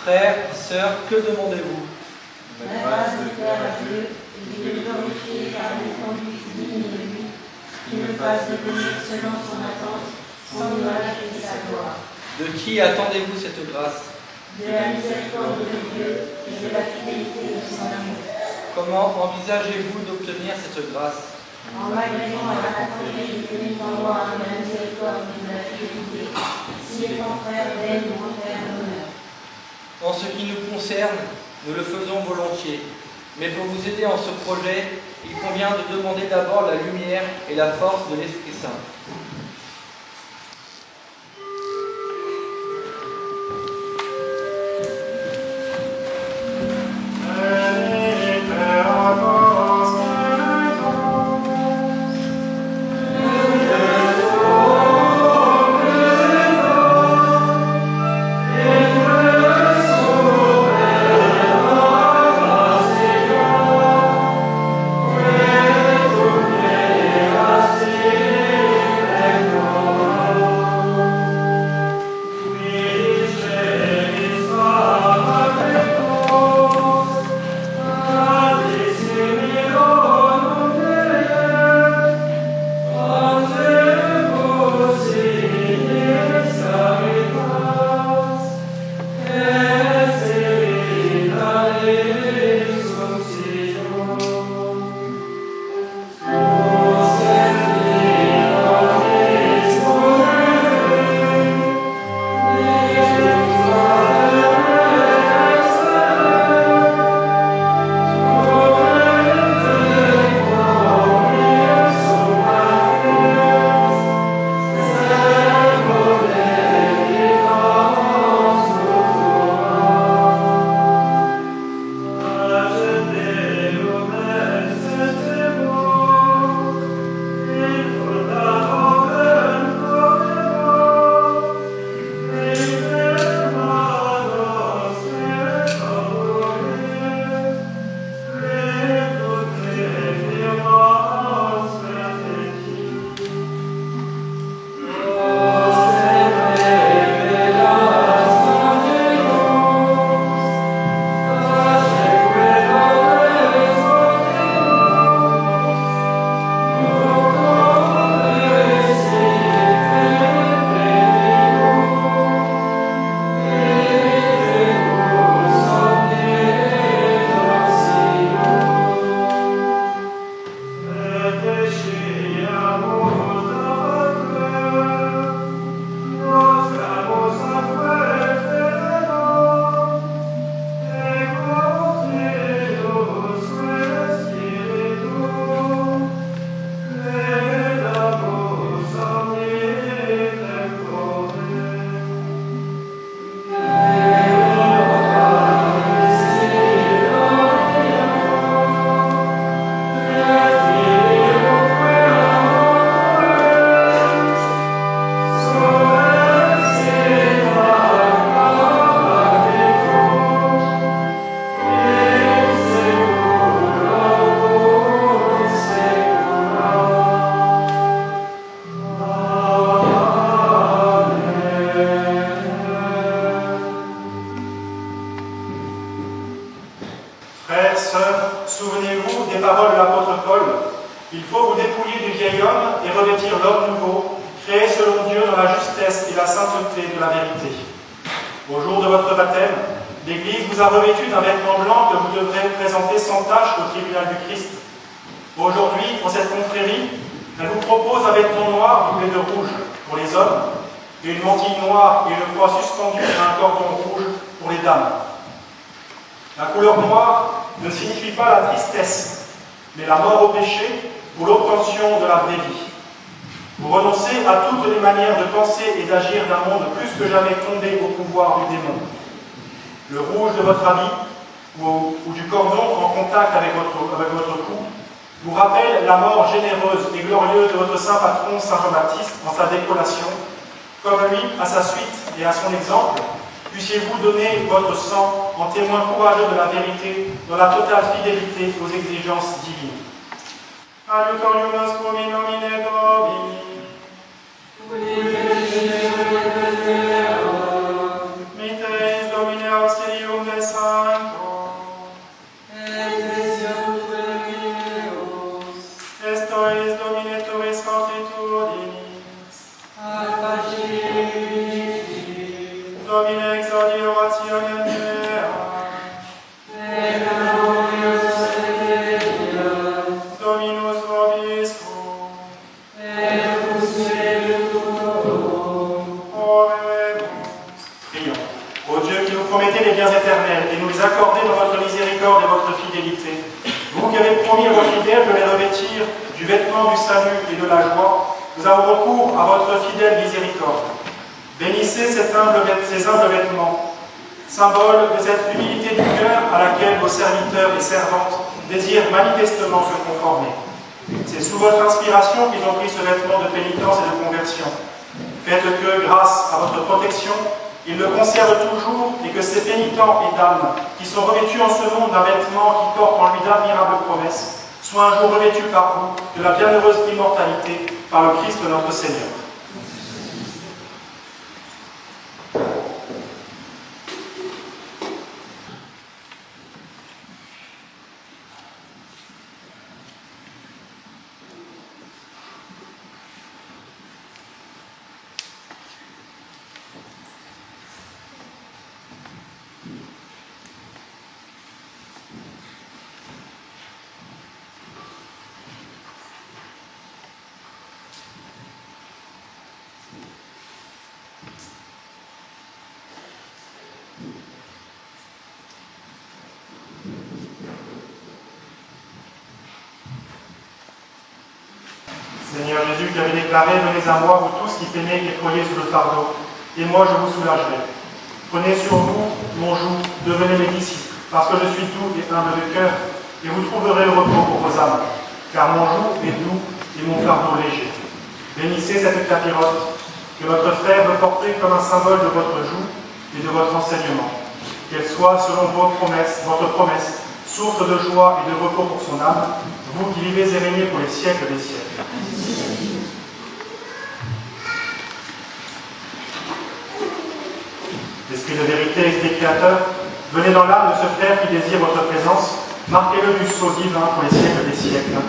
Frères, sœurs, que demandez-vous? La grâce de plaire à Dieu et de le glorifier car il conduit digne de lui, qu'il me fasse devenir selon son attente, son image et sa gloire. De qui attendez-vous cette grâce? De la miséricorde de Dieu et de la fidélité de son amour. Comment envisagez-vous d'obtenir cette grâce? En m'agréant à la rencontrer de tenir en moi de la miséricorde et de la fidélité, si les frères viennent nous refaire l'honneur. En ce qui nous concerne, nous le faisons volontiers. Mais pour vous aider en ce projet, il convient de demander d'abord la lumière et la force de l'Esprit Saint. Frères, sœurs, souvenez-vous des paroles de l'apôtre Paul. Il faut vous dépouiller du vieil homme et revêtir l'homme nouveau, créé selon Dieu dans la justesse et la sainteté de la vérité. Au jour de votre baptême, l'Église vous a revêtu d'un vêtement blanc que vous devrez présenter sans tache au tribunal du Christ. Aujourd'hui, pour cette confrérie, elle vous propose un vêtement noir doublé de rouge pour les hommes et une mantille noire et une croix suspendue à un cordon rouge pour les dames. La couleur noire ne signifie pas la tristesse, mais la mort au péché ou l'obtention de la vraie vie. Vous renoncez à toutes les manières de penser et d'agir d'un monde plus que jamais tombé au pouvoir du démon. Le rouge de votre habit ou du cordon en contact avec votre cou vous rappelle la mort généreuse et glorieuse de votre saint patron Saint Jean-Baptiste en sa décollation, comme lui, à sa suite et à son exemple, Puissiez-vous donner votre sang en témoin courageux de la vérité, dans la totale fidélité aux exigences divines. Aiutorium nostrum in nomine Domini. Mites Domine auxilium de Sancto. Estois Domine tuis fortitudinis. Domine exaudi orationem mea. Dominus vobiscum. Prions. Ô Dieu qui nous promettez les biens éternels et nous les accordez dans votre miséricorde et votre fidélité, vous qui avez promis à vos fidèles de les revêtir du vêtement du salut et de la joie, nous avons recours à votre fidèle miséricorde. Bénissez ces humbles vêtements, symbole de cette humilité du cœur à laquelle vos serviteurs et servantes désirent manifestement se conformer. C'est sous votre inspiration qu'ils ont pris ce vêtement de pénitence et de conversion. Faites que, grâce à votre protection, ils le conservent toujours et que ces pénitents et dames, qui sont revêtus en ce monde d'un vêtement qui porte en lui d'admirables promesses, soient un jour revêtus par vous de la bienheureuse immortalité par le Christ notre Seigneur. Seigneur Jésus, qui avez déclaré, venez à moi, vous tous qui peinez et croyez sous le fardeau, et moi je vous soulagerai. Prenez sur vous mon joug, devenez mes disciples, parce que je suis doux et humble de cœur, et vous trouverez le repos pour vos âmes, car mon joug est doux et mon fardeau léger. Bénissez cette capirote, que votre frère veut porter comme un symbole de votre joug et de votre enseignement. Qu'elle soit, selon votre promesse, source de joie et de repos pour son âme, vous qui vivez et régnez pour les siècles des siècles. Esprit de vérité, esprit créateur, venez dans l'âme de ce frère qui désire votre présence, marquez-le du sceau divin pour les siècles des siècles.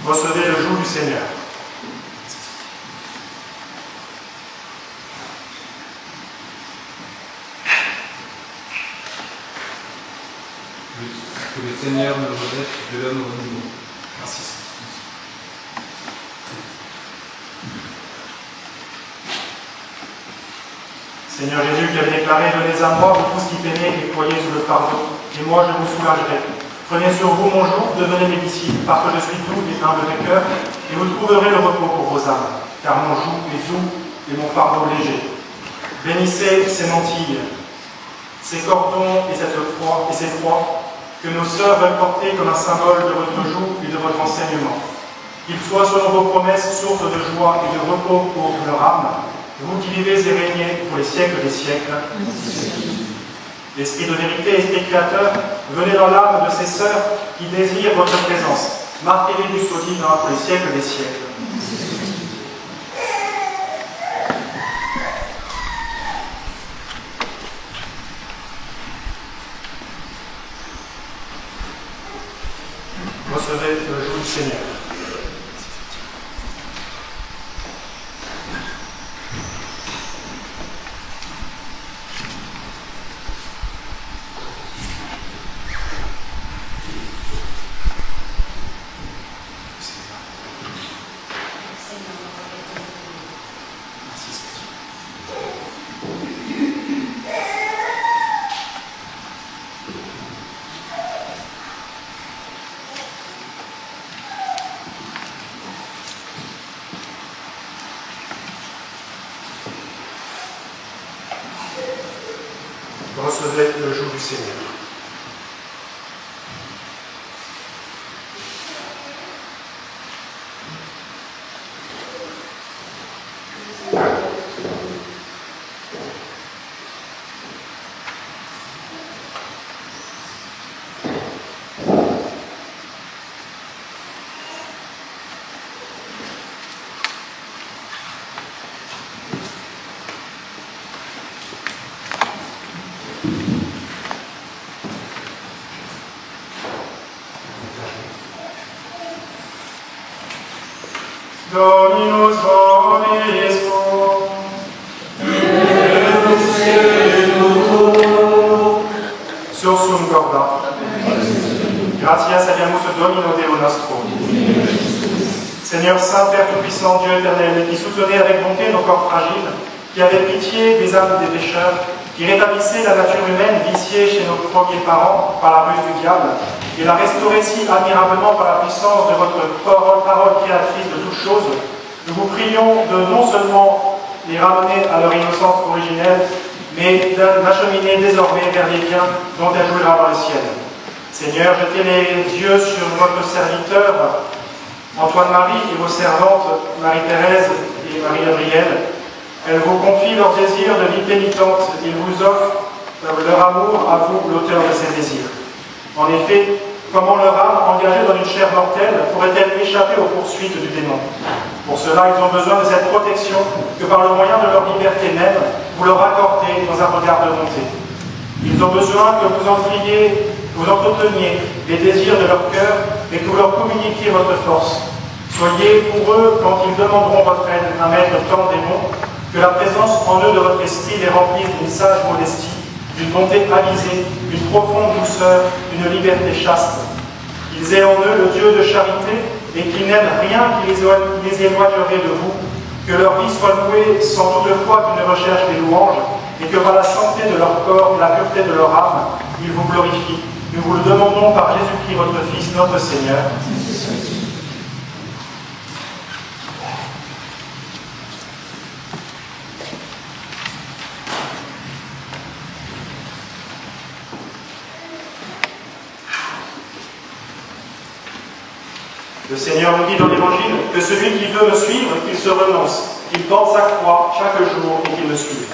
Recevez le joug du Seigneur. Que le Seigneur me revête de l'homme renouveau. Merci. Seigneur Jésus, qui avez déclaré, venez à moi, vous tous qui peinez et croyez sous le fardeau, et moi je vous soulagerai. Prenez sur vous mon joug, devenez mes disciples, parce que je suis doux et humble de cœur, et vous trouverez le repos pour vos âmes, car mon joug est doux et mon fardeau léger. Bénissez ces mantilles, ces cordons et ces croix, que nos sœurs veulent porter comme un symbole de votre joug et de votre enseignement. Qu'ils soient, selon vos promesses, source de joie et de repos pour leur âme, vous qui vivez et régnez pour les siècles des siècles. Esprit de vérité, esprit créateur, venez dans l'âme de ces sœurs qui désirent votre présence. Marquez-les du sceau divin pour les siècles des siècles. Recevez le joug du Seigneur. Recevez le joug du Seigneur. Dominus vobiscum. Sursum corda. Gratias habemus Domino Deo nostro. Seigneur Saint, Père Tout-Puissant, Dieu éternel, qui soutenait avec bonté nos corps fragiles, qui avait pitié des âmes des pécheurs, qui rétablissait la nature humaine viciée chez nos premiers parents par la ruse du diable, et la restaurait si admirablement par la puissance de votre parole créatrice de toutes choses, nous vous prions de non seulement les ramener à leur innocence originelle, mais d'acheminer désormais vers les biens dont elle jouira dans le ciel. Seigneur, jetez les yeux sur votre serviteur, Antoine-Marie, et vos servantes, Marie-Thérèse et Marie-Gabrielle. Elles vous confient leur désir de vie pénitente. Ils vous offrent leur amour à vous, l'auteur de ces désirs. En effet, comment leur âme, engagée dans une chair mortelle, pourrait-elle échapper aux poursuites du démon? Pour cela, ils ont besoin de cette protection que, par le moyen de leur liberté même, vous leur accordez dans un regard de bonté. Ils ont besoin que vous entreteniez les désirs de leur cœur et que vous leur communiquiez votre force. Soyez pour eux, quand ils demanderont votre aide, un maître tant démon, que la présence en eux de votre esprit les remplisse d'une sage modestie, d'une bonté avisée, d'une profonde douceur, d'une liberté chaste. Qu'ils aient en eux le Dieu de charité et qu'ils n'aiment rien qui les éloignerait de vous, que leur vie soit louée sans toutefois qu'une recherche des louanges, et que par la santé de leur corps et la pureté de leur âme, ils vous glorifient. Nous vous le demandons par Jésus-Christ, votre Fils, notre Seigneur. Le Seigneur nous dit dans l'Évangile que celui qui veut me suivre, qu'il se renonce, qu'il porte sa croix chaque jour et qu'il me suive.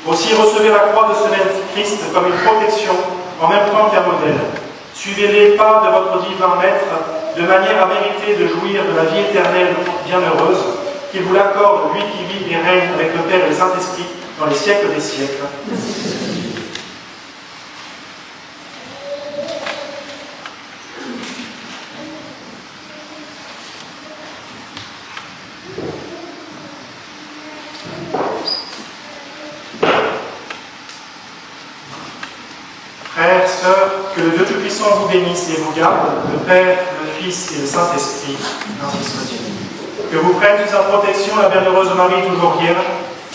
Aussi recevez la croix de ce même Christ comme une protection en même temps qu'un modèle. Suivez les pas de votre divin Maître de manière à mériter de jouir de la vie éternelle bienheureuse, qu'il vous l'accorde, lui qui vit et règne avec le Père et le Saint-Esprit dans les siècles des siècles. Frères, sœurs, que le Dieu Tout-Puissant vous bénisse et vous garde, le Père, le Fils et le Saint-Esprit, ainsi soit-il. Que vous prenne sous sa protection la bienheureuse Marie, toujours vierge,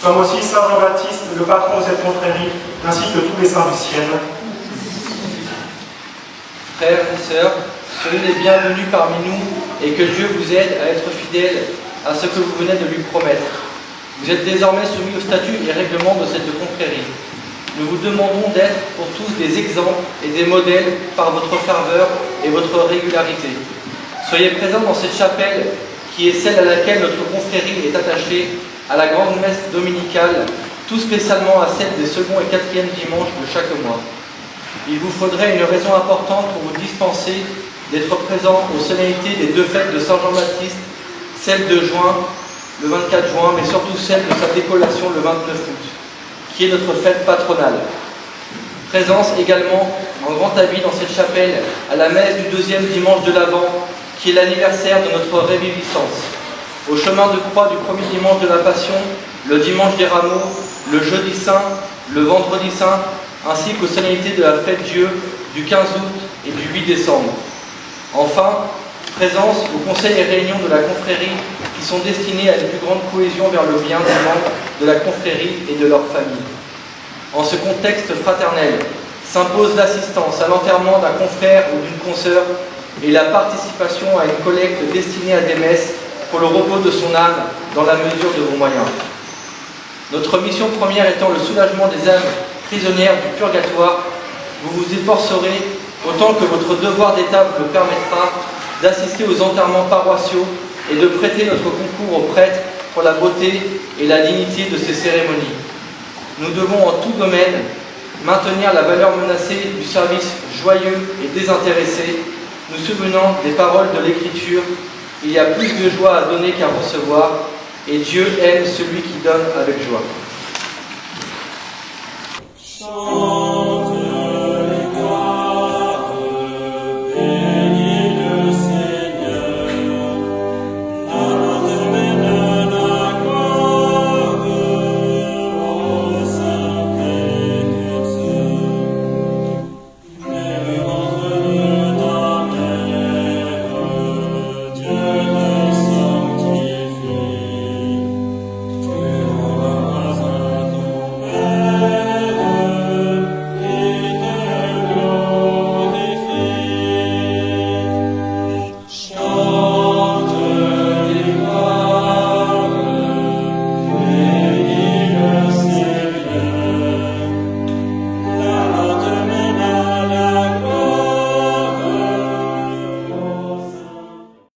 comme aussi Saint Jean-Baptiste, le patron de cette confrérie, ainsi que tous les saints du ciel. Frères et sœurs, soyez les bienvenus parmi nous et que Dieu vous aide à être fidèle à ce que vous venez de lui promettre. Vous êtes désormais soumis aux statuts et règlements de cette confrérie. Nous vous demandons d'être pour tous des exemples et des modèles par votre ferveur et votre régularité. Soyez présents dans cette chapelle qui est celle à laquelle notre confrérie est attachée, à la grande messe dominicale, tout spécialement à celle des second et quatrième dimanches de chaque mois. Il vous faudrait une raison importante pour vous dispenser d'être présents aux solennités des deux fêtes de Saint Jean-Baptiste, celle de juin, le 24 juin, mais surtout celle de sa décollation le 29 août. Qui est notre fête patronale. Présence également en grand habit dans cette chapelle à la messe du deuxième dimanche de l'Avent, qui est l'anniversaire de notre réviviscence. Au chemin de croix du premier dimanche de la Passion, le dimanche des Rameaux, le jeudi saint, le vendredi saint, ainsi qu'aux solennités de la fête Dieu du 15 août et du 8 décembre. Enfin, présence aux conseils et réunions de la confrérie qui sont destinés à une plus grande cohésion vers le bien des membres de la confrérie et de leur famille. En ce contexte fraternel, s'impose l'assistance à l'enterrement d'un confrère ou d'une consoeur et la participation à une collecte destinée à des messes pour le repos de son âme dans la mesure de vos moyens. Notre mission première étant le soulagement des âmes prisonnières du purgatoire, vous vous efforcerez, autant que votre devoir d'État vous le permettra, d'assister aux enterrements paroissiaux et de prêter notre concours aux prêtres pour la beauté et la dignité de ces cérémonies. Nous devons en tout domaine maintenir la valeur menacée du service joyeux et désintéressé, nous souvenant des paroles de l'Écriture: il y a plus de joie à donner qu'à recevoir, et Dieu aime celui qui donne avec joie.